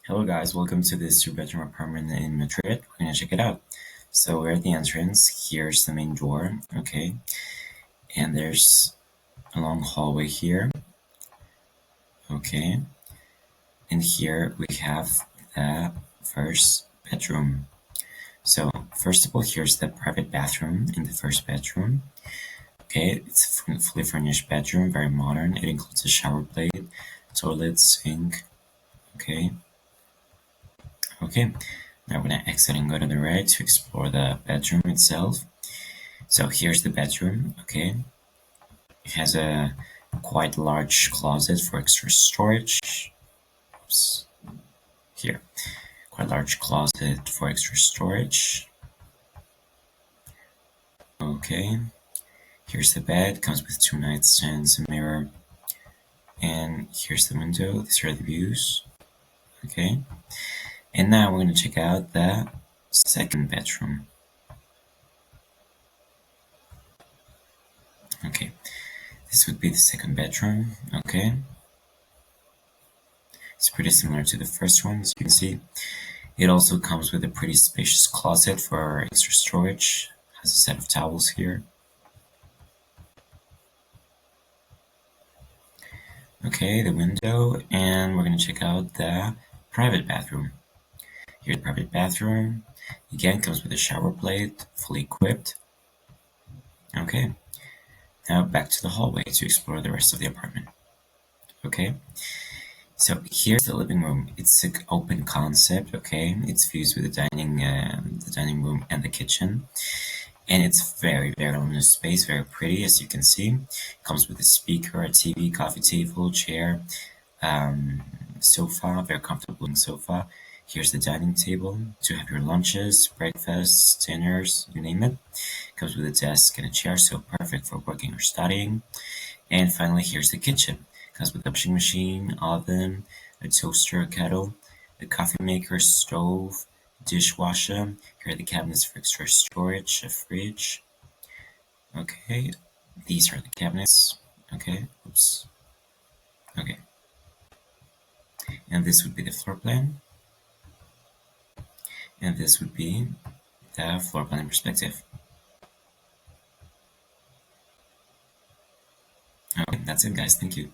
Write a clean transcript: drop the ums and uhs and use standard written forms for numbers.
Hello guys, welcome to this two-bedroom apartment in Madrid. We're gonna check it out. So we're at the entrance. Here's the main door, okay? And there's a long hallway here, okay? And here we have the first bedroom. So first of all, here's the private bathroom in the first bedroom. Okay, it's a fully furnished bedroom, very modern. It includes a shower plate, toilet, sink, okay? Okay, now we're gonna exit and go to the right to explore the bedroom itself. So here's the bedroom, okay? It has a quite large closet for extra storage. Oops, here. Quite large closet for extra storage. Okay, here's the bed, comes with two nightstands, a mirror, and here's the window. These are the views, okay? And now we're gonna check out the second bedroom. Okay, this would be the second bedroom, okay? It's pretty similar to the first one, as you can see. It also comes with a pretty spacious closet for extra storage. Has a set of towels here. Okay, the window, and we're gonna check out the private bathroom. Here's the private bathroom. Again, comes with a shower plate, fully equipped. Okay, now back to the hallway to explore the rest of the apartment. Okay, so here's the living room. It's an open concept. Okay, it's fused with the dining room and the kitchen. And it's very luminous space, very pretty, as you can see. It comes with a speaker, a TV, coffee table, chair, sofa, very comfortable sofa. Here's the dining table to have your lunches, breakfasts, dinners, you name it. Comes with a desk and a chair, so perfect for working or studying. And finally, here's the kitchen. Comes with a washing machine, oven, a toaster, a kettle, a coffee maker, stove, dishwasher. Here are the cabinets for extra storage, a fridge. Okay, these are the cabinets. Okay, oops. Okay, and this would be the floor plan, and this would be the floor plan perspective. Okay, that's it, guys. Thank you.